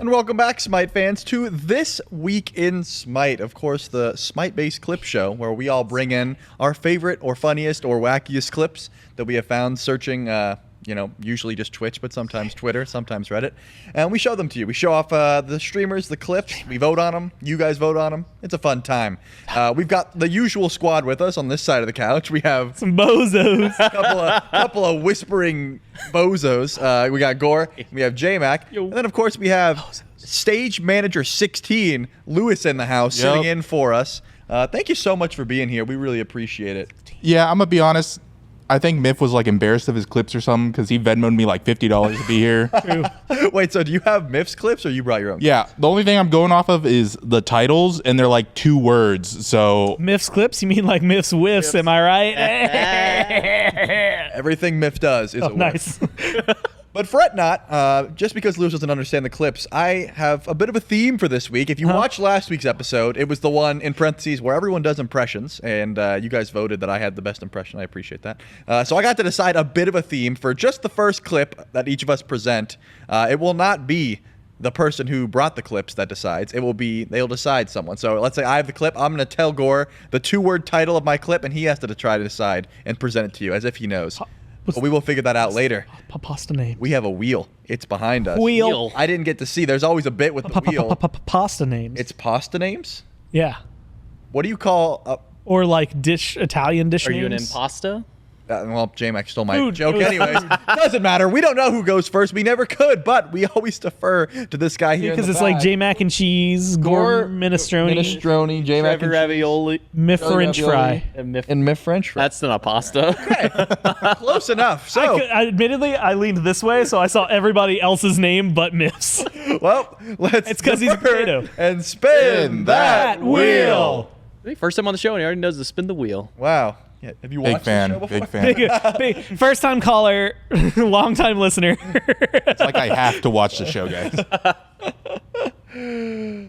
And welcome back, Smite fans, to This Week in Smite. Of course, the Smite-based clip show where we all bring in our favorite or funniest or wackiest clips that we have found searching, usually just Twitch, but sometimes Twitter, sometimes Reddit. And we show them to you. We show off the streamers, the clips. We vote on them. You guys vote on them. It's a fun time. We've got the usual squad with us on this side of the couch. We have some bozos. a couple of whispering bozos. We got Gore. We have J-Mac. And then, of course, we have Stage Manager 16, Lewis, in the house, sitting in for us. Thank you so much for being here. We really appreciate it. Yeah, I'm going to be honest. I think Miff was like embarrassed of his clips or something because he Venmo'd me like $50 to be here. Wait, so do you have Miff's clips or you brought your own? Yeah, the only thing I'm going off of is the titles, and they're like 2 words. So Miff's clips? You mean like Miff's whiffs? Am I right? Everything Miff does is a nice. But fret not, just because Lewis doesn't understand the clips, I have a bit of a theme for this week. If you watched last week's episode, it was the one in parentheses where everyone does impressions, and you guys voted that I had the best impression. I appreciate that. So I got to decide a bit of a theme for just the first clip that each of us present. It will not be the person who brought the clips that decides. It will be, they'll decide someone. So let's say I have the clip. I'm going to tell Gore the 2-word title of my clip, and he has to try to decide and present it to you as if he knows. But we will figure that out later. Pasta name. We have a wheel. It's behind us. Wheel. I didn't get to see. There's always a bit with the wheel. Pasta names. It's pasta names? Yeah. What do you call... or like Italian dish names? Are you an impasta? Well, J-Mac stole my joke anyways. Doesn't matter. We don't know who goes first. We never could, but we always defer to this guy here. Because it's like J-Mac and cheese, Gore minestrone, J-Mac and ravioli, Miff French fry. And Miff French fry. That's not a pasta. Okay. Close enough. So, admittedly, I leaned this way, so I saw everybody else's name but Miff's. Well, let's It's because he's a potato. And spin that wheel. First time on the show, and he already knows to spin the wheel. Wow. Yeah, have you watched the show before? Big fan. First time caller, long time listener. It's like I have to watch the show, guys.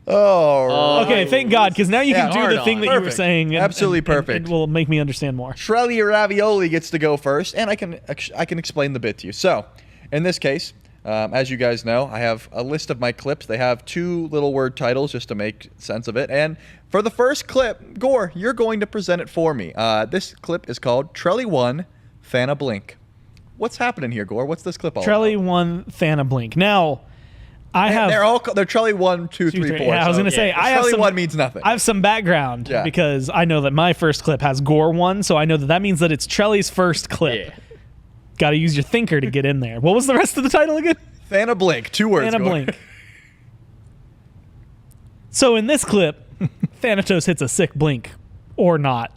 Oh, okay. Thank God, because now you can do the thing that you were saying. Absolutely perfect. It will make me understand more. Trelly Ravioli gets to go first, and I can explain the bit to you. So, in this case, as you guys know, I have a list of my clips. They have 2 little word titles just to make sense of it. And for the first clip, Gore, you're going to present it for me. This clip is called Trelly 1, Thana Blink. What's happening here, Gore? What's this clip all Trelly about? 1, Thana Blink. Now, they're Trelly 1, 2, 3, 4. Yeah, I was gonna say I have Trelly some, 1 means nothing. I have some background because I know that my first clip has Gore 1, so I know that means that it's Trelly's first clip. Yeah. Got to use your thinker to get in there. What was the rest of the title again? Thana Blink, 2 words. Thana Blink. So in this clip, Thanatos hits a sick blink, or not.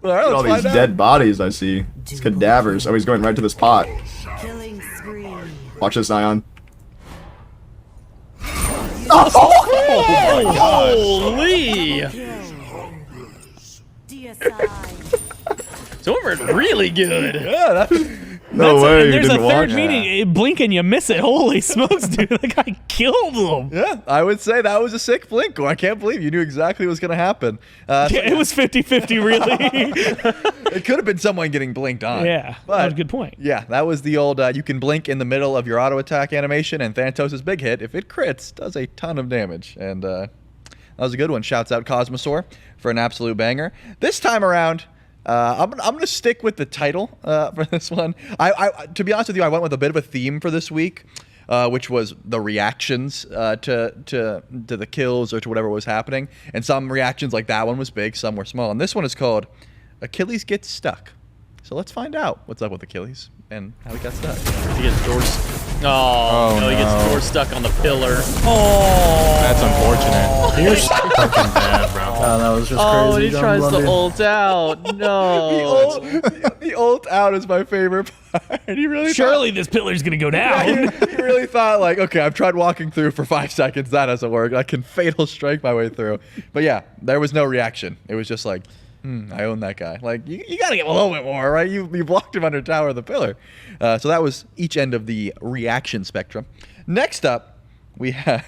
All right, all these dead bodies I see. It's cadavers. Oh, he's going right to this pot. Watch this, Ion. Holy! So we're really good. Yeah, no way. There's a third meeting. Blink and you miss it. Holy smokes, dude. That guy killed him. Yeah, I would say that was a sick blink. I can't believe you knew exactly what was going to happen. It was 50-50, really. It could have been someone getting blinked on. Yeah, but, that was a good point. Yeah, that was the old you can blink in the middle of your auto attack animation, and Thanatos' big hit, if it crits, does a ton of damage. And that was a good one. Shouts out Cosmosaur for an absolute banger. This time around, I'm going to stick with the title for this one. To be honest with you, I went with a bit of a theme for this week, which was the reactions to the kills or to whatever was happening. And some reactions like that one was big, some were small. And this one is called Achilles Gets Stuck. So let's find out what's up with Achilles and how he got stuck. He gets doors. Oh, no, he gets door stuck on the pillar. Oh, that's unfortunate. You're fucking bad, bro. Oh, that was just crazy. Oh, he tries to ult out. No. The ult out is my favorite part. He really Surely this pillar's gonna go down. Yeah, he really thought, like, okay, I've tried walking through for 5 seconds. That doesn't work. I can fatal strike my way through. But yeah, there was no reaction. It was just like, I own that guy. Like, you got to get a little bit more, right? You blocked him under tower of the pillar. So that was each end of the reaction spectrum. Next up, we have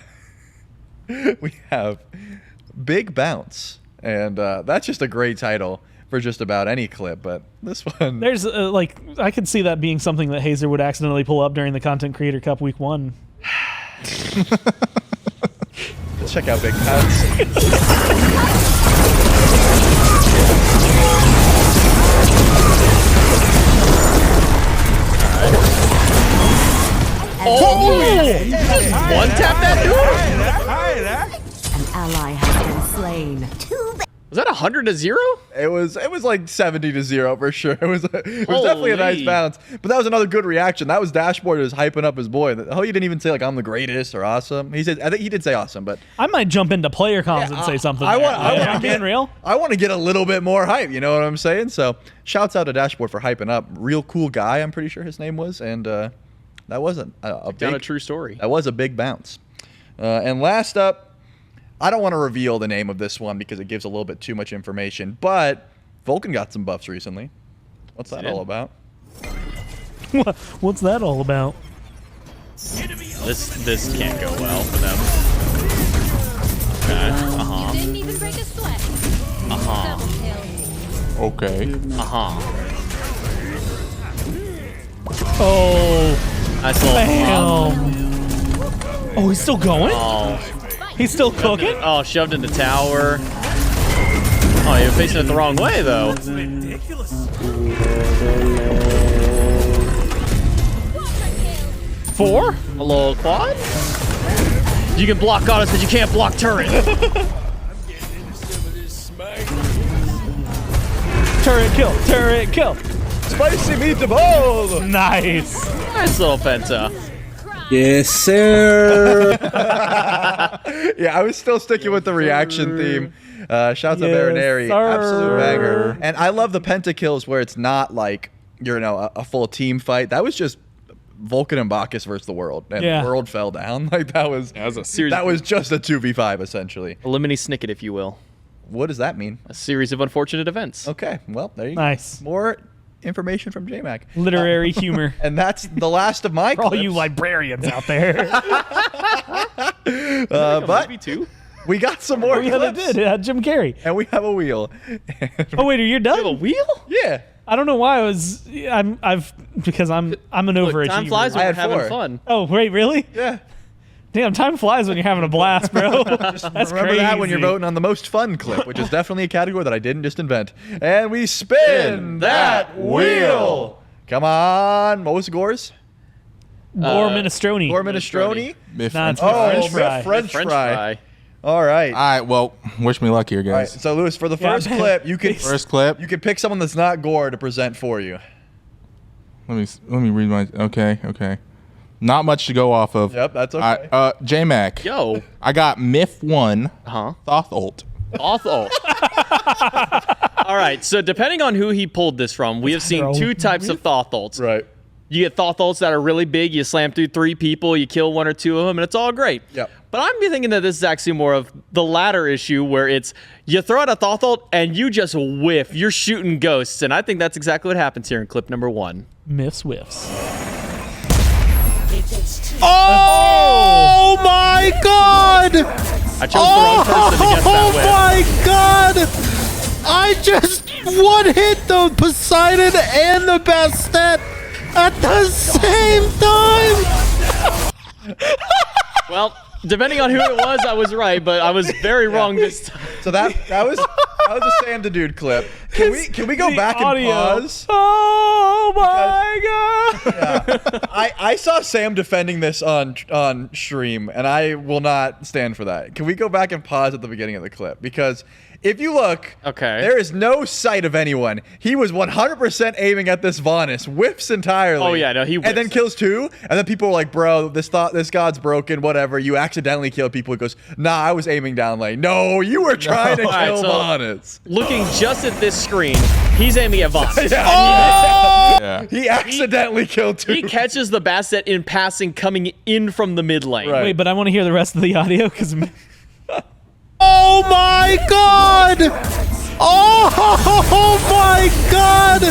Big Bounce. And that's just a great title for just about any clip, but this one... There's, I could see that being something that Hazer would accidentally pull up during the Content Creator Cup Week 1. Let's check out Big Pets. One tap that dude? An ally has been slain. Was that 100-0? It was like 70-0 for sure. It was definitely a nice Holy. bounce. But that was another good reaction. That was Dashboard was hyping up his boy. Oh, he didn't even say like I'm the greatest or awesome. He said I think he did say awesome, but I might jump into player comms and say something. I there. want I'm to being real. I want to get a little bit more hype. You know what I'm saying? So shouts out to Dashboard for hyping up. Real cool guy. I'm pretty sure his name was, and that wasn't a Down a big, true story. that was a big bounce. And last up. I don't want to reveal the name of this one because it gives a little bit too much information, but Vulcan got some buffs recently. What's that all about? What's that all about? This can't go well for them. Okay. Uh-huh. Didn't even break a sweat. Uh-huh. Double kill. Okay. Uh-huh. Oh, Nice little damn. Oh, he's still going? Oh. He's still cooking? Oh, shoved in the tower. Oh, you're facing it the wrong way, though. Four? A little quad? You can block Goddess, but you can't block turret. Turret kill, turret kill. Spicy meatball! Nice. Nice little penta. Yes, sir. Yeah, I was still sticking with the reaction theme. Shouts out Yes, Baronary, sir. absolute banger. And I love the pentakills where it's not like you're a full team fight. That was just Vulcan and Bacchus versus the world, and Yeah. the world fell down. Like that was a series. that was just a 2v5 essentially. A lemony snicket, if you will. What does that mean? A series of unfortunate events. Okay, well there you Nice. go. More information from JMac. Literary humor. And that's the last of my For all clips. you librarians out there. But Maybe two. we got some more Oh, yeah, they clips, did. Jim Carrey. and we have a wheel. Oh, wait, are you done? You have a wheel? Yeah. I don't know why I was. Because I'm an Look, overachiever. time flies when I you're had having 4. fun. Oh, wait, really? Yeah. Damn, time flies when you're having a blast, bro. That's Remember crazy. that when you're voting on the most fun clip, which is definitely a category that I didn't just invent. And we spin that wheel. Come on. What was Gore's? Gore minestrone. Gore minestrone? Miff Nah, it's French. Oh, French fry. French French fry. fry. All right. All right, well, wish me luck here, All right. guys. So, Lewis, for the Yeah, first man. clip, you can First clip. you can pick someone that's not Gore to present for you. Let me read my. Okay. Not much to go off of. Yep, that's okay. JMac. Yo. I got Miff 1, Uh-huh. Thoth ult. Awful. All right, so depending on who he pulled this from, we have seen two types of Thoth ults. Right. You get Thoth ults that are really big, you slam through 3 people, you kill 1 or 2 of them, and it's all great. Yep. But I'm thinking that this is actually more of the latter issue where it's you throw out a Thoth ult and you just whiff. You're shooting ghosts, and I think that's exactly what happens here in clip number 1. Miffs whiffs. Oh my god! I chose the wrong person to get that whiff. my god! I just one hit the Poseidon and the Bastet at the same time! Well, depending on who it was, I was right, but I was very wrong this time. So that was a Sam the Dude clip. Can we go The back and audio. pause? Oh my god! I saw Sam defending this on stream, and I will not stand for that. Can we go back and pause at the beginning of the clip? Because if you look, Okay. there is no sight of anyone. He was 100% aiming at this Vaunus, whiffs entirely. Oh, yeah, no, he and then whiffs. kills 2, and then people were like, "Bro, this god's broken. Whatever. You accidentally killed people." He goes, "Nah, I was aiming down lane." No, you were trying to All right, kill so- Vaunus. Looking just at this screen, he's aiming at Voss. Yeah. He accidentally killed 2. He catches the Bastet in passing coming in from the mid lane. Right. Wait, but I want to hear the rest of the audio because Oh my god! Oh my god!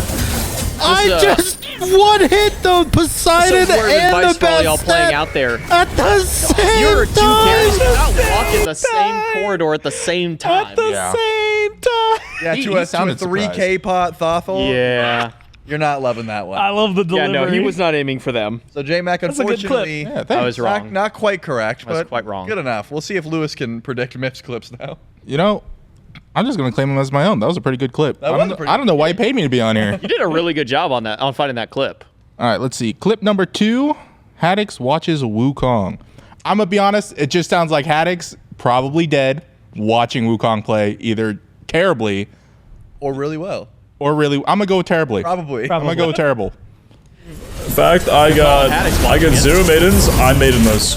I just one hit the So Poseidon word of and advice the for all y'all playing Bastet out there. at the same You're 2 carries. time! You're not walking the same corridor at the same time. at the Yeah. same time. Yeah, He to a sounded 3K pot Thothel. Yeah. You're not loving that one. I love the Yeah, delivery. no, he was not aiming for them. So J-Mac, That's a good clip. unfortunately, Yeah, I thanks. was wrong. not quite correct, I was but quite wrong. good enough. We'll see if Lewis can predict Miff's clips now. You know, I'm just gonna claim him as my own. That was a pretty good clip. That was a pretty I don't know why he paid me to be on here. You did a really good job on that, on finding that clip. All right, let's see. Clip number 2. Haddix watches Wukong. I'm gonna be honest. It just sounds like Haddix probably dead watching Wukong play, either terribly Or really well. or really. I'm gonna go with terribly. Probably. I'm gonna go with terrible. In fact, I got zero maidens. I maiden those.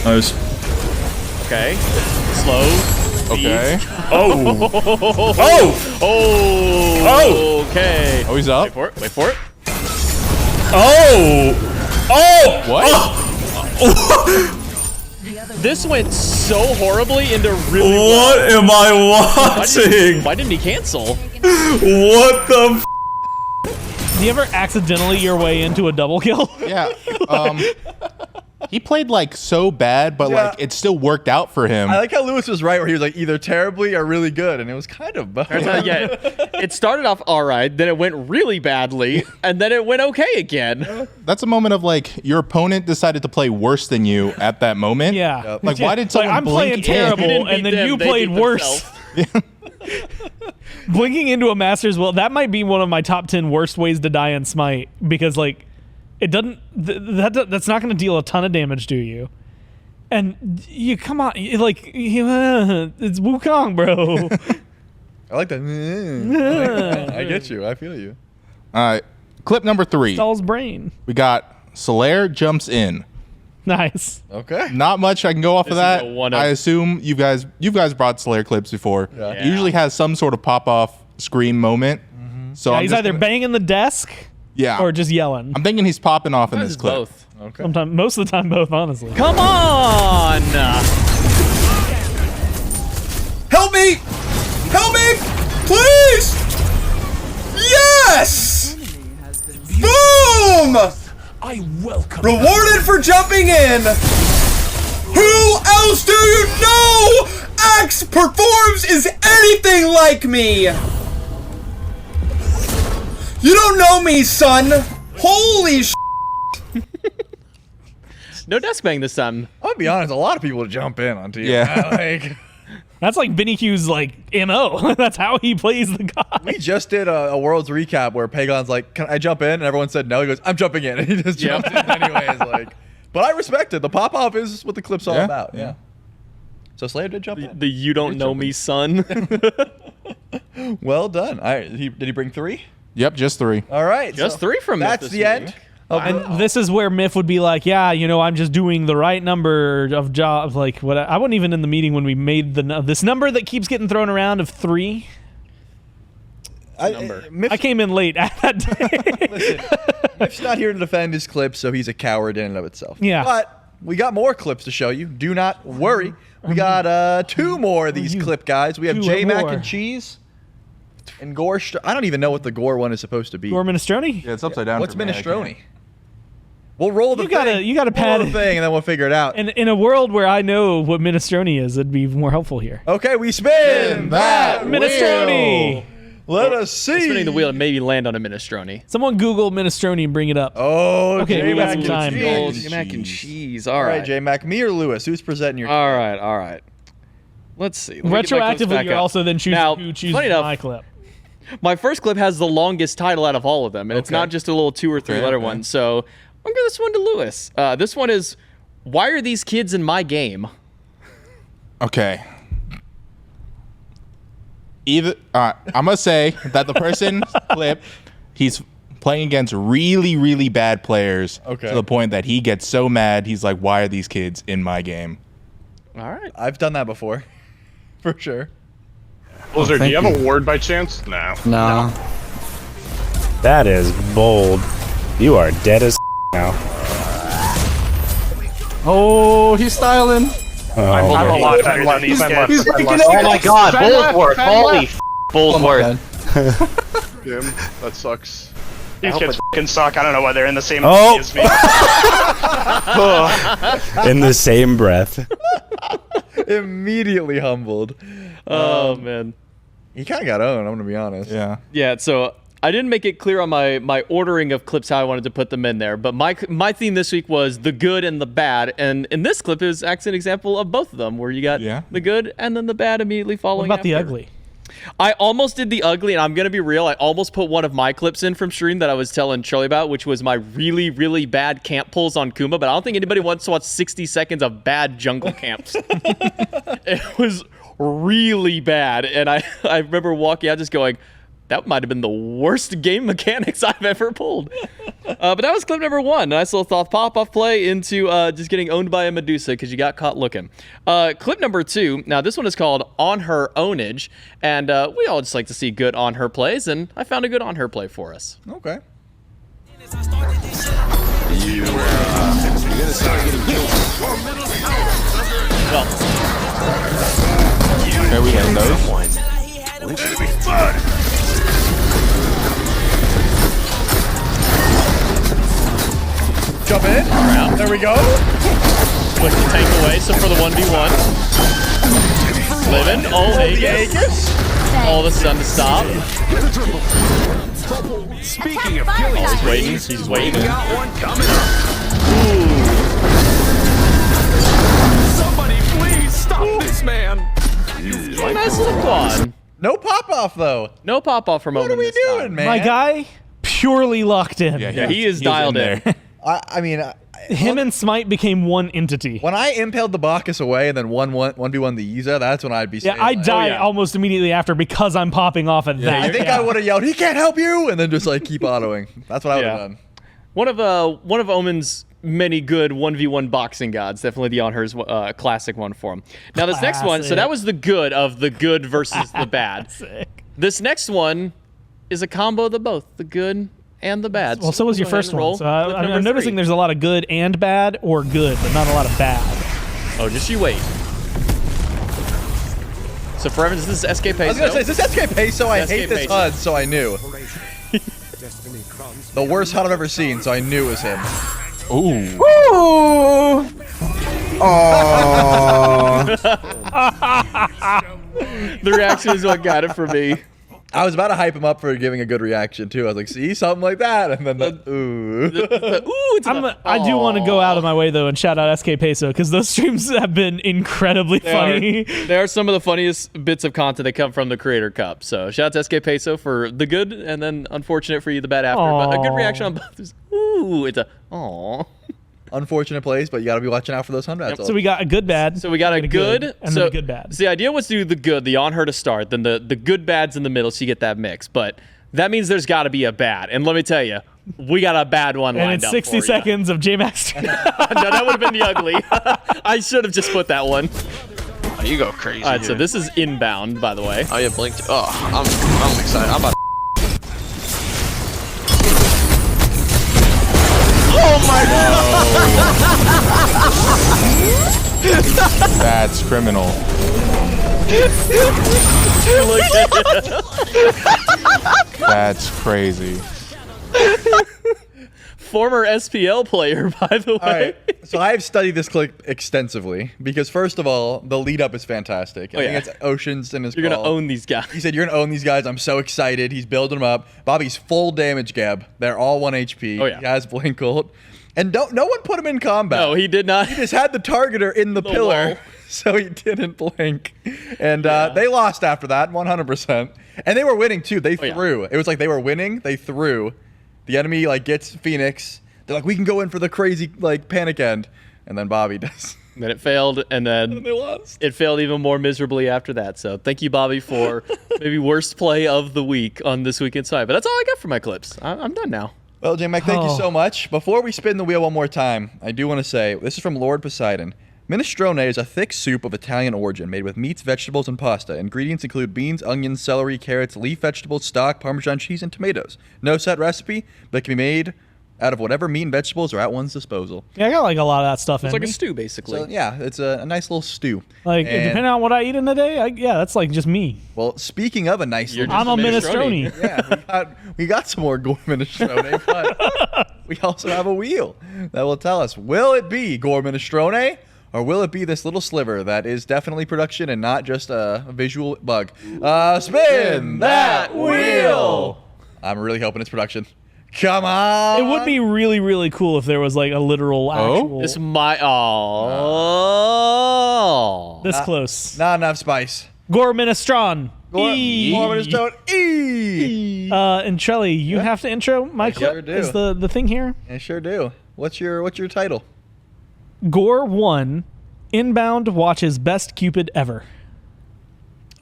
Nice. Okay. Slow. Okay. Oh. Oh. Oh. Okay. Oh, he's up. Wait for it. Wait for it. Oh. Oh. What? This went so horribly into really What well. am I watching? Why didn't he cancel? What the? Do you ever accidentally your way into a double kill? Yeah. He played like so bad, but Yeah. like it still worked out for him. I like how Lewis was right where he was like either terribly or really good, and it was kind of both. Yeah, it started off all right, then it went really badly, and then it went okay again. That's a moment of like your opponent decided to play worse than you at that moment. Yeah. Like why did someone I'm blink playing in? terrible, You didn't and beat then them, you they played beat worse. Blinking into a Masters, well, that might be one of my top 10 worst ways to die in Smite, because like it doesn't that's not going to deal a ton of damage to you, and you come on, it's Wukong, bro. I like that. I get you. I feel you. All right. Clip number 3. Stall's brain. We got Solaire jumps in. Nice. Okay. Not much I can go off of This that. is a one-up. I assume you guys brought Solaire clips before. Yeah. It usually has some sort of pop off scream moment. So Yeah, I'm he's just either gonna- banging the desk yeah, or just yelling. I'm thinking he's popping off in This this is clip. both. Okay. Sometimes, most of the time, both. Honestly. Come on! Help me! Help me! Please! Yes! Boom! I welcome. Rewarded for jumping in! Who else do you know? Axe performs is anything like me! You don't know me, son! Holy sh! No desk bang this time. I'll be honest. A lot of people jump in on TF. Yeah. Like, That's like Benny Q's like MO. That's how he plays the god. we just did a Worlds recap where Pagon's like, "Can I jump in?" And everyone said no. He goes, "I'm jumping in," and he just jumped in anyways. Like, but I respect it. The pop off is what the clip's all Yeah. about. Yeah. So Slayer did jump in. The you don't know me, son. Well done. All right. Did he bring 3? Yep, just 3. All right. Just so 3 from Myth That's this the week. end. And this is where Myth would be like, yeah, I'm just doing the right number of jobs. Like, what? I wasn't even in the meeting when we made this number that keeps getting thrown around of 3. I came in late at that day. Listen, Miff's not here to defend his clips, so he's a coward in and of itself. Yeah. But we got more clips to show you. Do not worry. We got 2 more of these clip guys. We have 2 J Mac more. and Cheese and Gore. I don't even know what the Gore one is supposed to be. Or Minestrone. Yeah, it's upside down. What's for me. I minestrone? can't. We'll roll the You gotta- thing. you gotta We'll roll pad the it. thing, and then we'll figure it out. And in a world where I know what minestrone is, it'd be more helpful here. Okay, we spin that Minestrone. Let us see. Spinning the wheel and maybe land on a minestrone. Someone Google minestrone and bring it up. Oh, Okay, we got some time. Mac and cheese. All right, J Mac, me or Lewis? Who's presenting your? All right. Let's see. Let me get my clips Retroactively, back you're up. also then choosing Now, who chooses funny enough, my clip. my first clip has the longest title out of all of them, and it's Okay. not just a little 2 or 3 letter one. So I'm gonna give this one to Lewis. This one is, why are these kids in my game? Okay. I'm gonna say that the person clip, he's playing against really, really bad players Okay. to the point that he gets so mad. He's like, "Why are these kids in my game?" All right. I've done that before, for sure. Blizzard, do you have a ward by chance? No. Nah. That is bold. You are dead as now. Oh, he's styling. I'm a lot better than these kids. He's picking up. Oh my god, Fan left, Bullsworth. fan Holy left. Bullsworth. Damn, that sucks. These kids fucking suck. I don't know why they're in the same Oh. as me. In the same breath. Immediately humbled. Oh man. He kind of got owned, I'm going to be honest. Yeah. Yeah, so I didn't make it clear on my ordering of clips how I wanted to put them in there, but my theme this week was the good and the bad, and in this clip is actually an example of both of them, where you got the good and then the bad immediately following. What about the after. ugly? I almost did the ugly, and I'm gonna be real. I almost put one of my clips in from stream that I was telling Charlie about, which was my really, really bad camp pulls on Kuma. But I don't think anybody wants to watch 60 seconds of bad jungle camps. It was really bad, and I remember walking out just going, that might have been the worst game mechanics I've ever pulled. But that was clip number 1. Nice little thought pop-off play into just getting owned by a Medusa because you got caught looking. Clip number 2. Now, this one is called On Her Ownage. And we all just like to see good on her plays. And I found a good on her play for us. Okay. You're gonna start getting killed. Well, Okay, we end those. Jump in. There we go. push the tank away. So for the 1v1. Living. Oh, Aegis. All the stun to stop. Speaking of killing, He's waiting. He's waiting. got one coming up. Somebody please stop this man. Nice little quad. No pop-off, though. No pop-off from What are Omen we this doing, time. man? My guy, purely locked in. Yeah, he is dialed in. I mean... Him and Smite became one entity. When I impaled the Bacchus away and then 1v1 the Yiza, that's when I'd be saying, Yeah, I like, die almost immediately after because I'm popping off at that. I think I would have yelled, "He can't help you!" and then just like keep autoing. That's what I would have done. One of Omen's many good 1v1 boxing gods. Definitely the On Her's classic one for him. Now this next one, so that was the good of the good versus the bad. This next one is a combo of the both, the good and the bad. Well, so was your go ahead first and roll one. So clip I'm number noticing 3. there's a lot of good and bad, or good, but not a lot of bad. Oh, just you wait. So for Evans, this is SK Peso. I was gonna say, is this SK Peso? I SK hate this Peso. HUD, so I knew. The worst HUD I've ever seen, so I knew it was him. Ooh. The reaction is what got it for me. I was about to hype him up for giving a good reaction too. I was like, "See, something like that," and then Ooh, I do want to go out of my way though and shout out SK Peso because those streams have been incredibly funny. They are some of the funniest bits of content that come from the Creator Cup. So shout out to SK Peso for the good, and then unfortunate for you, the bad after. But a good reaction on both. Ooh, it's a aw. unfortunate plays, but you got to be watching out for those hundrads. So we got a good bad. So we got a good and so, then a good bad. So the idea was to do the good, the on her to start, then the good bads in the middle, so you get that mix. But that means there's got to be a bad, and let me tell you, we got a bad one and lined it's up 60 for seconds of JMax. No, that would have been the ugly. I should have just put that one. Oh, you go crazy. All right, so here. this is inbound, by the way. Oh, you blinked. Oh, I'm excited. I'm about. Oh my god! That's criminal. That's crazy. Former SPL player, by the way. All right, so I've studied this clip extensively because first of all, the lead up is fantastic. I think it's Oceans in his You're call. gonna own these guys. He said, "You're gonna own these guys. I'm so excited." He's building them up. Bobby's full damage, Gab. They're all 1 HP. Oh, yeah. He has Blink ult. And no one put him in combat. No, he did not. He just had the targeter in the pillar, wall. so he didn't blink. And they lost after that, 100%. And they were winning too. They threw. It was like they were winning. They threw. The enemy like gets Phoenix. They're like, we can go in for the crazy like panic end, and then Bobby does. Then it failed, and then they lost. It failed even more miserably after that. So thank you, Bobby, for maybe worst play of the week on This Week Inside. But that's all I got for my clips. I'm done now. Well, J-Mac, thank you so much. Before we spin the wheel one more time, I do want to say, this is from Lord Poseidon. Minestrone is a thick soup of Italian origin made with meats, vegetables, and pasta. Ingredients include beans, onions, celery, carrots, leaf vegetables, stock, Parmesan cheese, and tomatoes. No set recipe, but it can be made out of whatever meat and vegetables are at one's disposal. Yeah, I got like a lot of that stuff in It's like me. a stew, basically. So, yeah, it's a nice little stew. Like, And- depending on what I eat in a day, yeah, that's like just me. Well, speaking of a nice little I'm a minestrone. Yeah, we got some more gore minestrone, but we also have a wheel that will tell us, will it be gore minestrone Or will it be this little sliver that is definitely production and not just a visual bug? Spin that wheel! I'm really hoping it's production. Come on! It would be really, really cool if there was like a literal actual. This might. Oh. This close. Not enough spice. Gore Minestron. E. And Trelly, you have to intro my clip. sure do. Is the thing here? I sure do. What's your title? Gore 1 inbound watches best Cupid ever.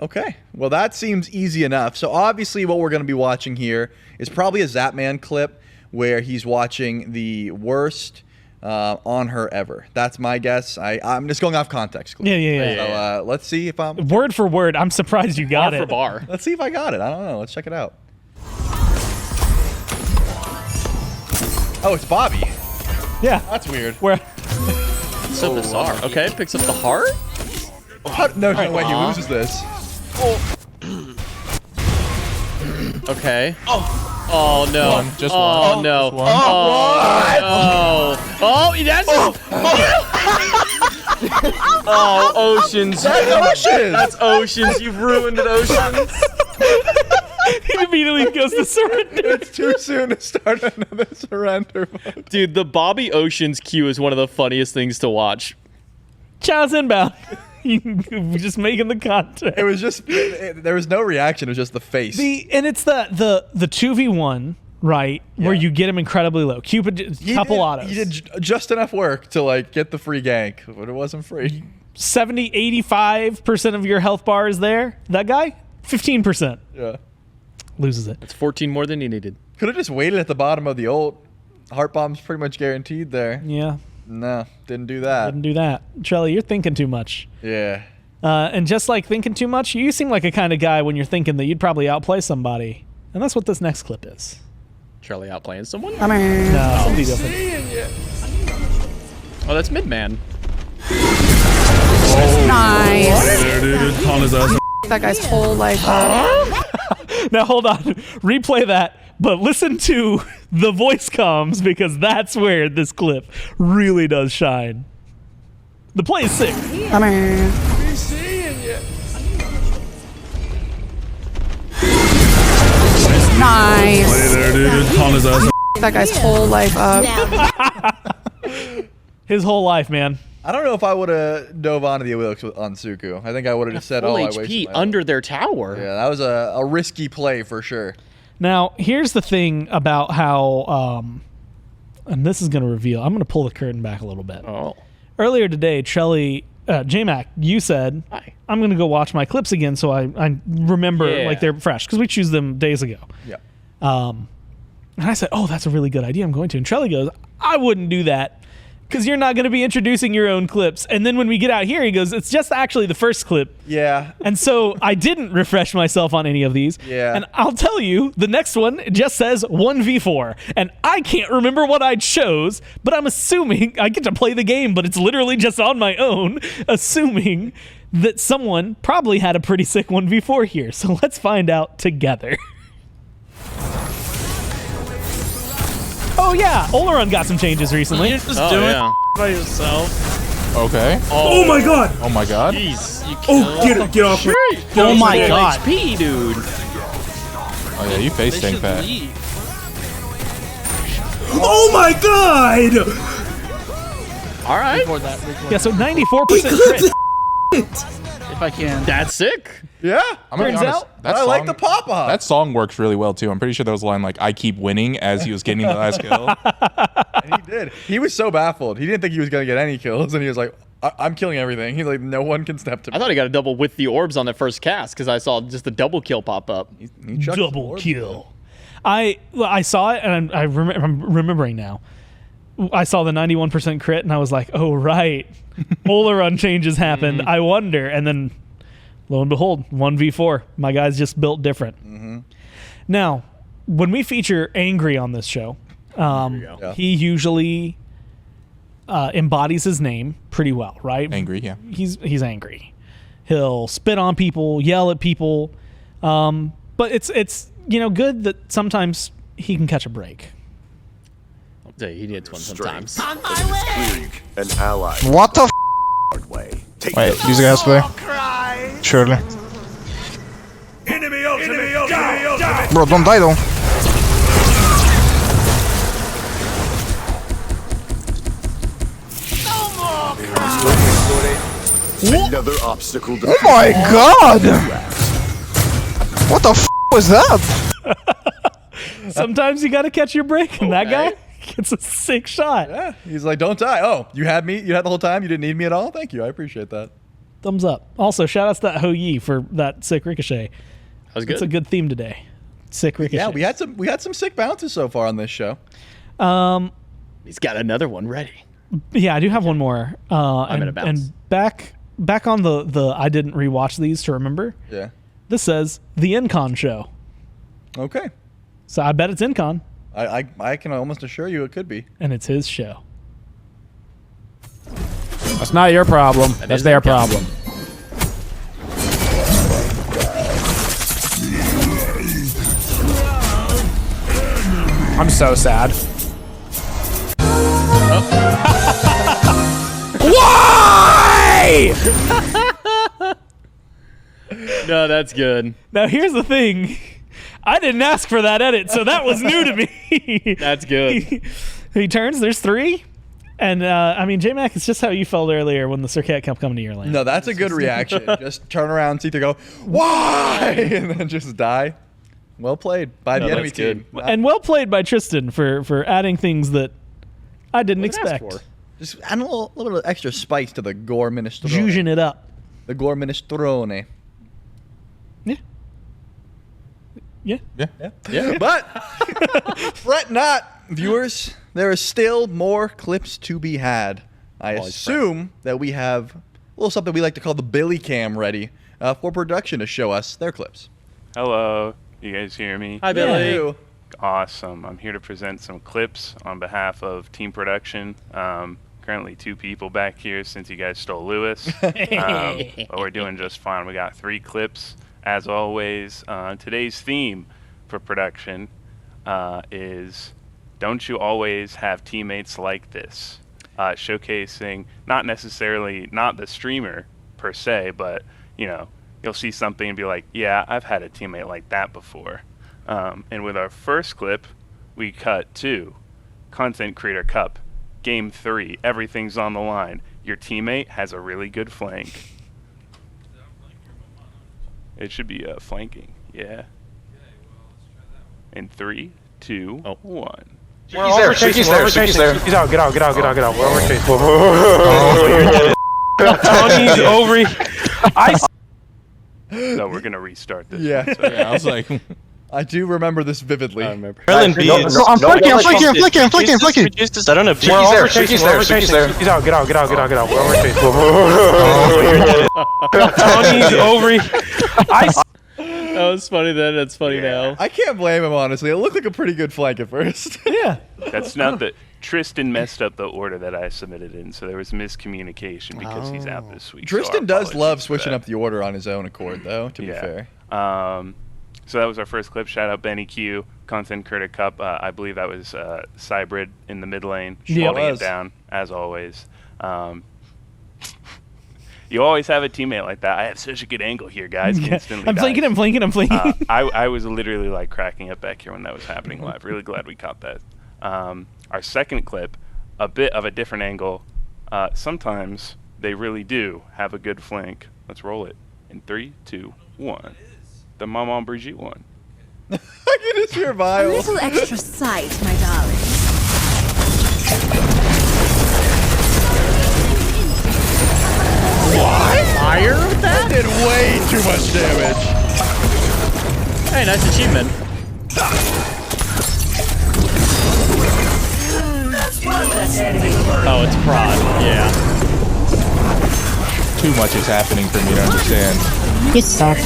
Okay, well that seems easy enough. So obviously what we're going to be watching here is probably a Zapman clip where he's watching the worst on her ever. That's my guess. I'm just going off context. Yeah. So let's see if I'm... Word for word, I'm surprised you got Bar it. for bar. Let's see if I got it. I don't know. Let's check it out. Oh, it's Bobby. Yeah. That's weird. Where? So bizarre. Okay, picks up the heart. No way he loses this. Okay. Oh no. One, just oh one. no. Just one. Oh no. Oh, that's. Oh, Oceans. That's Oceans. That's Oceans. You've ruined it, Oceans. He immediately goes to surrender. It's too soon to start another surrender mode. Dude, the Bobby Oceans Q is one of the funniest things to watch. Chow's inbound. Just making the content. It was just there was no reaction. It was just the face. And it's the 2v1, right? Where you get him incredibly low. Cupid, couple autos. He did just enough work to like get the free gank, but it wasn't free. 70, 85% of your health bar is there. That guy, 15%. Yeah. Loses it. That's 14 more than he needed. Could have just waited at the bottom of the ult. Heart bomb's pretty much guaranteed there. Yeah. No, didn't do that. Didn't do that. Trelly, you're thinking too much. Yeah. And just like thinking too much, you seem like a kind of guy when you're thinking that you'd probably outplay somebody. And that's what this next clip is. Charlie outplaying someone? No, somebody different. Oh, that's Midman. Nice. That That guy's whole life. Now hold on. Replay that, but listen to the voice comms because that's where this clip really does shine. The play is sick. Nice. there, dude. Ton his ass. That guy's whole life up. His whole life, man. I don't know if I would have dove onto the Wilkes on Suku. I think I would have just said, Full "Oh, I wasted HP my under their tower. Yeah, that was a risky play for sure. Now, here's the thing about how, and this is going to reveal, I'm going to pull the curtain back a little bit. Oh. Earlier today, J-Mac, you said, Hi. I'm going to go watch my clips again so I remember Yeah. like they're fresh because we choose them days ago. Yeah. And I said, oh, that's a really good idea. I'm going to. And Trelly goes, I wouldn't do that because you're not going to be introducing your own clips. And then when we get out here, he goes, it's just actually the first clip. Yeah. And so I didn't refresh myself on any of these. Yeah. And I'll tell you, the next one just says 1v4. And I can't remember what I chose, but I'm assuming I get to play the game, but it's literally just on my own, assuming that someone probably had a pretty sick 1v4 here. So let's find out together. Oh yeah, Oleron got some changes recently. You're just Oh, doing yeah. by yourself. Okay. Oh my god! Oh my god. Jeez. You Oh, get off me. Oh my Full god. HP, dude. Oh yeah, you face They tank should that. leave. Oh my god! All right. Record that. Record Yeah, so 94% He clipped crit. if I can. That's sick. Yeah. I'm gonna be Turns honest, out, that I song, like the pop-up. That song works really well too. I'm pretty sure there was a line like "I keep winning" as he was getting the last kill. And he did. He was so baffled. He didn't think he was going to get any kills, and he was like, I'm killing everything. He's like, no one can step to me. I thought he got a double with the orbs on the first cast because I saw just the double kill pop up. He chucked some Double orbs. kill. I saw it, and I'm remembering now. I saw the 91% crit, and I was like, oh, right. Oleron changes happened. I wonder. And then, lo and behold, 1v4. My guy's just built different. Now, when we feature Angry on this show, Yeah. he usually embodies his name pretty well, right? Angry, yeah. He's angry. He'll spit on people, yell at people. But it's good that sometimes he can catch a break. I'll tell you, he needs one sometimes. An ally. What the f? way. Wait, these guys play? Surely. Enemy ultimate. Bro, don't die though. Another obstacle. Oh my god! What the f was that? Sometimes you gotta catch your break, and that guy gets a sick shot. Yeah, he's like, don't die. Oh, you had me? You had the whole time? You didn't need me at all? Thank you. I appreciate that. Thumbs up. Also, shout outs to that Ho Yi for that sick ricochet. That was good. It's a good theme today. Sick ricochet. Yeah, we had some sick bounces so far on this show. He's got another one ready. Yeah, I do have one more. I'm gonna bounce. And back on the I didn't rewatch these to remember. Yeah. This says the Incon show. Okay. So I bet it's Incon, I can almost assure you it could be. and it's his show. That's not your problem. That's their problem. I'm so sad. Why? No, that's good. Now here's the thing. I didn't ask for that edit, so that was new to me. That's good. He turns, there's 3. And, I mean, J-Mac, it's just how you felt earlier when the Circuit kept coming to your lane. No, that's a good reaction. Just turn around, see to go, why? And then just die. Well played by the enemy team. And well played by Tristan for adding things that I didn't expect. Just add a little bit of extra spice to the gore minestrone. Juging it up. The gore minestrone. Yeah. But fret not, viewers. There is still more clips to be had. I assume that we have a little something we like to call the Billy Cam ready for production to show us their clips. Hello. You guys hear me? Hi, Billy. Awesome. I'm here to present some clips on behalf of Team Production. Currently 2 people back here since you guys stole Lewis. But we're doing just fine. We got 3 clips. As always, today's theme for production is Don't You Always Have Teammates Like This? Showcasing not necessarily, not the streamer per se, but, you know, you'll see something and be like, yeah, I've had a teammate like that before. And with our first clip, we cut to Content Creator Cup, Game 3. Everything's on the line. Your teammate has a really good flank. It should be flanking, yeah. In 3, 2, 1. He's there. He's there. He's out. Get out. We're over chasing. Tony's over. So we're gonna restart this. Yeah. one, so- I was like, I do remember this vividly. I remember. I'm flicking. I don't know. He's there. He's out. Get out. We're over chasing. Tony's over. That was funny then. It's funny now. I can't blame him, honestly. It looked like a pretty good flank at first. Yeah. That's not that Tristan messed up the order that I submitted in, so there was miscommunication because he's out this week. so Tristan our does apologies love for switching that. up the order on his own accord, though, to be fair. So that was our first clip. Shout out Benny Q, Content Creator Cup. I believe that was Cybrid in the mid lane, Yeah, holding it it was. down, as always. You always have a teammate like that. I have such a good angle here, guys. Instantly I'm flanking. I was literally like cracking up back here when that was happening live. Really glad we caught that. Our second clip, a bit of a different angle. Sometimes they really do have a good flank. Let's roll it. In 3, 2, 1. The Maman Brigitte one. I can just hear A Vile. little extra sight, my darling. Fire with that? Did way too much damage. Hey, nice achievement. Oh, it's prod. Yeah. too much is happening for me to understand. You suck.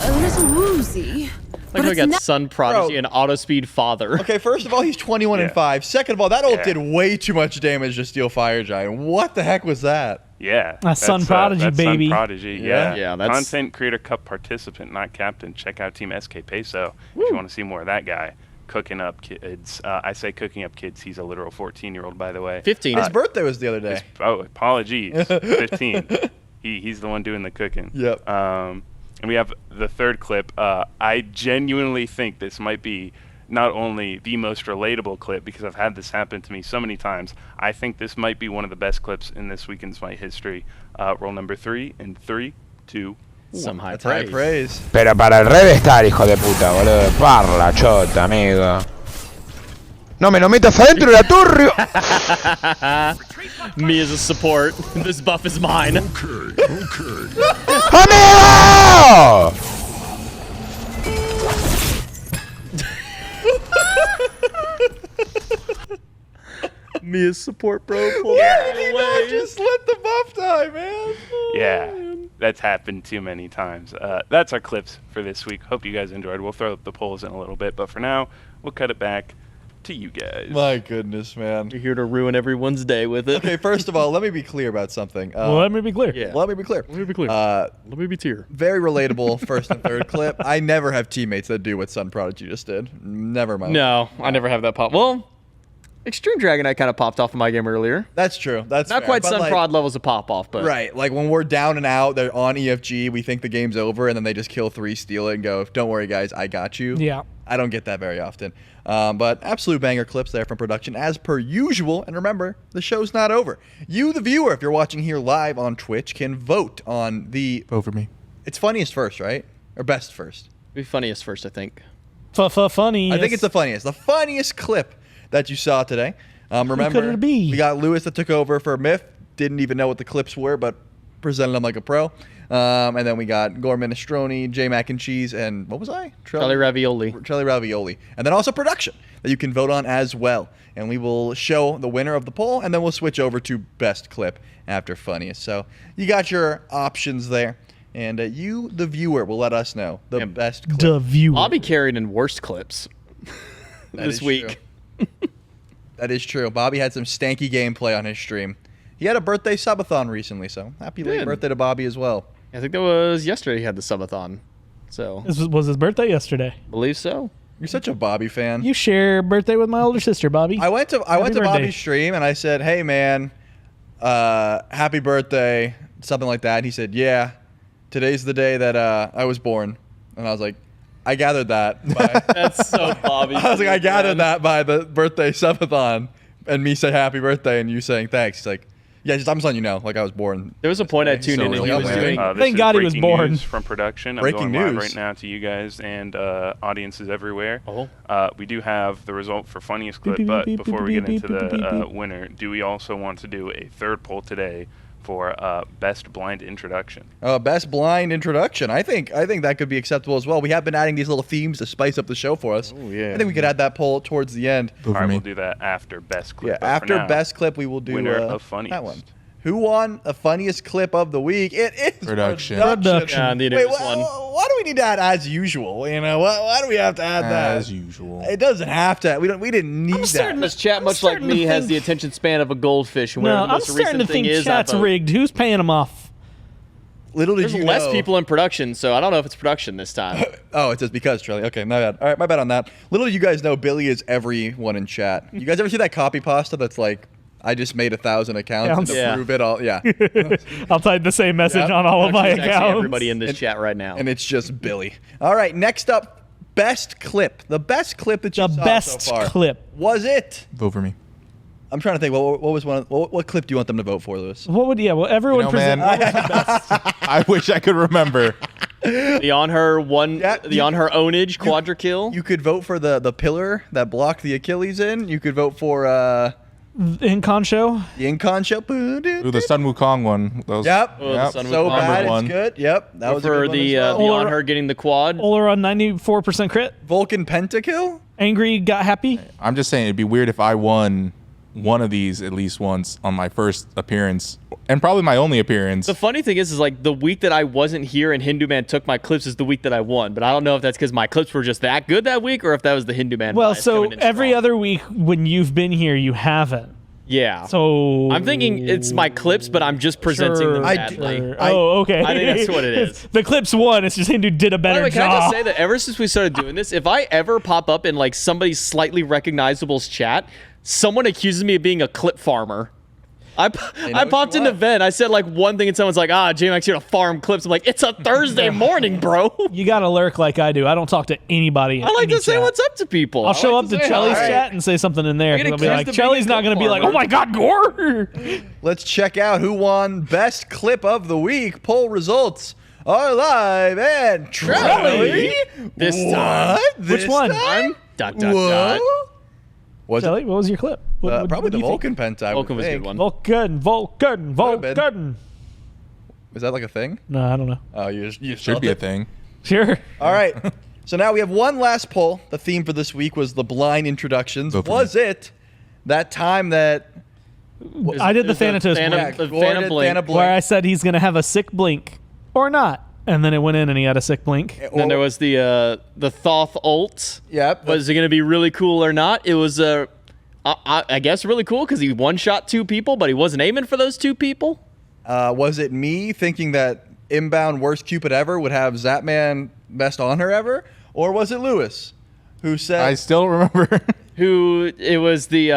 A little woozy. Like how we got Sun Prodigy and Auto Speed Father. Okay, first of all, he's 21 and 5. Second of all, that ult did way too much damage to steal Fire Giant. What the heck was that? Yeah. Sun Prodigy, that's baby. Sun Prodigy, Yeah. yeah. that's- Content Creator Cup participant, not captain. Check out Team SK Peso if you want to see more of that guy. cooking up kids. I say cooking up kids. He's a literal 14-year-old, by the way. 15. His birthday was the other day. Apologies. 15. He's the one doing the cooking. Yep. And we have the third clip. I genuinely think this might be not only the most relatable clip, because I've had this happen to me so many times. I think this might be one of the best clips in this week in Smite history. Roll number 3 in 3, 2, 1. Some high That's high praise. Pero para el revés estar, hijo de puta, boludo. Parla, chota, amigo. No me lo metas adentro de la torre. Me as a support. This buff is mine. ¡Amigo! Me as support, bro. Pull that away. Just let the buff die, man. Yeah, that's happened too many times. That's our clips for this week. Hope you guys enjoyed. We'll throw up the polls in a little bit, but for now, we'll cut it back to you guys. My goodness, man. You're here to ruin everyone's day with it. Okay, first of all, let me be clear about something. Let me be clear. Yeah. Let me be clear. Let me be clear. Let me be clear. Very relatable first and third clip. I never have teammates that do what Sun Prodigy just did. Never mind. No, I never have that pop. Well, Extreme Dragonite kind of popped off in my game earlier. That's true. That's not fair, quite but Sun like, Prod levels of pop off, but right. Like when we're down and out, they're on EFG, we think the game's over, and then they just kill 3, steal it, and go, "Don't worry, guys, I got you." Yeah. I don't get that very often. But absolute banger clips there from production as per usual. And remember, the show's not over. You, the viewer, if you're watching here live on Twitch, can vote on the... Vote for me. It's funniest first, right? Or best first? be funniest first, I think. Funny. I think it's the funniest. The funniest clip that you saw today. Remember, could it be? we got Lewis that took over for Myth. Didn't even know what the clips were, but presented them like a pro. And then we got Gore Minestrone, J Mac and Cheese, and what was I? Trelli Ravioli. Trelli Ravioli. And then also production that you can vote on as well. And we will show the winner of the poll, and then we'll switch over to best clip after funniest. So you got your options there. And you, the viewer, will let us know the best clip. The viewer. Bobby carried in worst clips this week. That is true. Bobby had some stanky gameplay on his stream. He had a birthday subathon recently, so happy late birthday to Bobby as well. I think that was yesterday he had the subathon. So This was his birthday yesterday. Believe so. You're such a Bobby fan. You share birthday with my older sister, Bobby. I went to birthday. Bobby's stream and I said, "Hey man, happy birthday," something like that. And he said, "Yeah, today's the day that I was born." And I was like, I gathered that. That's so Bobby. I was like, I gathered that by the birthday subathon and me say happy birthday and you saying thanks. He's like, yeah, I'm just letting you know, like I was born. There was a point I tuned in and he was doing. Thank God he was born. News from production. I'm Breaking going live news right now to you guys and audiences everywhere. Oh. We do have the result for funniest clip, Beep, beep, but beep, before beep, we get beep, into beep, beep, the beep. winner, do we also want to do a third poll today for best blind introduction? Best blind introduction. I think that could be acceptable as well. We have been adding these little themes to spice up the show for us. Oh, yeah. I think we could add that poll towards the end. All right, we'll do that after best clip. Yeah, but for after now, best clip, we will do winner of funniest. that one. Who won the funniest clip of the week? It is Production. Yeah, the Wait, newest one. why do we need to add as usual? You know, why do we have to add that? As usual. It doesn't have to. We didn't need that. This chat, much like starting to me, has think- the attention span of a goldfish. And No, whatever the I'm most starting to recent thing think is, chat's I vote. rigged. Who's paying him off? Little did There's you less know. people in production, so I don't know if it's production this time. Oh, it's just because, Charlie. Okay, my bad. All right, my bad on that. Little do you guys know, Billy is everyone in chat. You guys ever see that copy pasta that's like, I just made 1,000 accounts and to Yeah. prove it all? Yeah. I'll type the same message on all of my Actually, accounts. everybody in this chat right now. And it's just Billy. All right, next up, best clip. The best clip that you The saw best so far. clip. Was it? Vote for me. I'm trying to think. What was one? What clip do you want them to vote for, Lewis? What would everyone You know, present? man. What was the best? I wish I could remember. The on her one, Yeah, the on her ownage quadra kill. You could vote for the pillar that blocked the Achilles in. You could vote for In Concho? the Incon show. Ooh, the Sun Wukong one. That was, Yep. Oh, the Yep. Sun So Wukong. bad, one. it's good. Yep. That was a for good one the as well. the on her getting the quad. Oler on 94% crit. Vulcan pentakill. Angry got happy. I'm just saying it'd be weird if I won one of these at least once on my first appearance, and probably my only appearance. The funny thing is like the week that I wasn't here and Hindu Man took my clips is the week that I won. But I don't know if that's because my clips were just that good that week or if that was the Hindu Man. Well, bias so coming in every strong. other week when you've been here, you haven't. Yeah. So I'm thinking it's my clips, but I'm just presenting them badly. Okay. I think that's what it is. The clips won. It's just him who did a better By the way, can I job. just say that ever since we started doing this, if I ever pop up in like somebody's slightly recognizable's chat, someone accuses me of being a clip farmer. I popped in the vent. I said like one thing, and someone's like, J-Max here to farm clips. I'm like, it's a Thursday morning, bro. You gotta lurk like I do. I don't talk to anybody. I like to say what's up to people. I'll show up to Chelly's chat and say something in there. I'll be like, Chelly's not gonna be like, oh my god, Gore. Let's check out who won best clip of the week. Poll results are live and Charlie. This time. This Which one? time? Dot. Was Chelly, what was your clip? probably the Vulcan penta. Vulcan was a good one. Vulcan. Is that like a thing? No, I don't know. Oh, you Should be a thing. Sure. All right. So now we have one last poll. The theme for this week was the blind introductions. Was it that time that I did the Thanatos Phantom Blink, where I said he's gonna have a sick blink or not, and then it went in and he had a sick blink. And then there was the Thoth ult. Yep. Was it going to be really cool or not? It was I guess really cool because he one-shot 2 people, but he wasn't aiming for those 2 people. Was it me thinking that inbound worst Cupid ever would have Zapman best honor ever, or was it Lewis who said? I still remember. It was the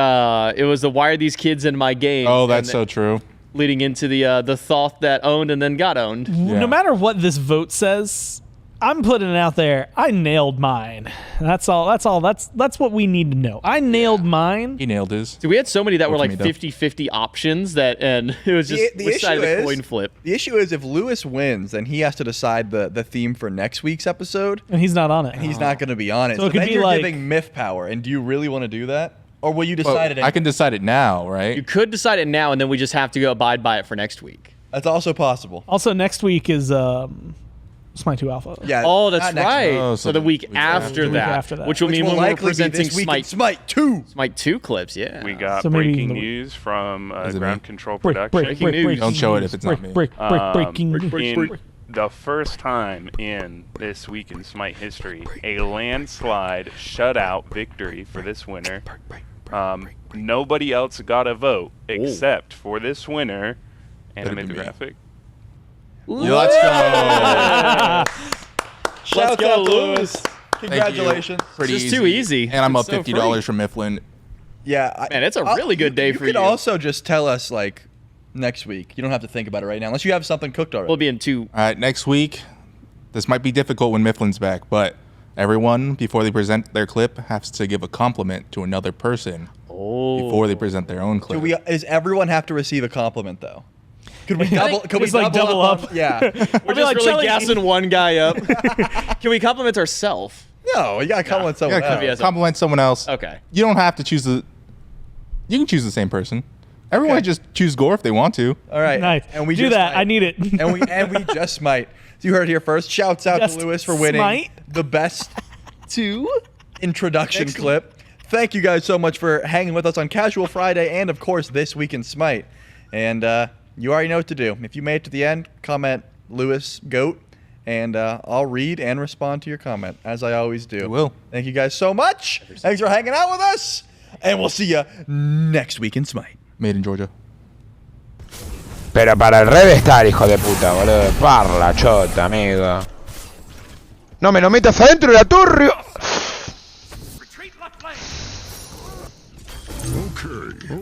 why are these kids in my game? Oh, that's so true. Leading into the Thoth that owned and then got owned. Yeah. No matter what this vote says, I'm putting it out there. I nailed mine. That's all. That's what we need to know. I nailed mine. He nailed his. So we had so many that were like Ultimate 50-50 options and it was just the which side of the issue coin is- flip. The issue is if Lewis wins, then he has to decide the theme for next week's episode, And he's not on it. and he's not going to be on it. So it could then be you're like- giving Myth power, and do you really want to do that, or will you Well, decide it? I can decide it now, right? You could decide it now and then we just have to go abide by it for next week. That's also possible. Also, next week is Smite 2 Alpha. Yeah. Oh, that's not next right. week. Oh, so the week after The week that, after that. which will mean when we're likely be presenting this week in Smite Smite 2. Smite 2 clips, yeah. We got So maybe breaking the- news from Is it Ground me? Control Break, Production. break, break, break. Don't show it if it's not me. Breaking. In the first time in this week in Smite history, a landslide shutout victory for this winner. Nobody else got a vote except for this winner. Animate the be me. graphic. Let's go. Shouts go, out to Lewis. Lewis. Congratulations. Pretty It's just too easy. And I'm up It's so $50 from Mifflin. Yeah. Man, it's a really good day for You you. could also just tell us like next week. You don't have to think about it right now, unless you have something cooked already. We'll be in 2. All right, next week. This might be difficult when Mifflin's back, but everyone, before they present their clip, has to give a compliment to another person before they present their own clip. Does everyone have to receive a compliment though? Could we double? Could we Just, like, double up. Yeah. We're be just like, really Shelly- gassing one guy up. Can we compliment ourselves? No, you gotta compliment someone Yeah, else. compliment someone else. Okay. You don't have to choose the. You can choose the same person. Everyone Okay. just choose Gore if they want to. All right. Nice. And we do just that. Might. I need it. and we just might. So you heard it here first. Shouts out Just to Lewis for winning Smite. the best 2 introduction clip. Thank you guys so much for hanging with us on Casual Friday and of course this week in Smite. And you already know what to do. If you made it to the end, comment Lewis GOAT, and I'll read and respond to your comment as I always do. I will. Thank you guys so much. Thanks for hanging out with us, and we'll see you next week in Smite. Made in Georgia. Pero para el revestar, hijo de puta, boludo. Parla, chota, amigo. No me lo metas adentro de la torre.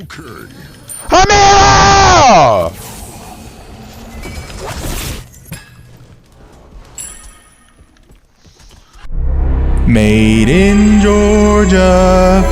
Okay. ¡Amigo! Made in Georgia.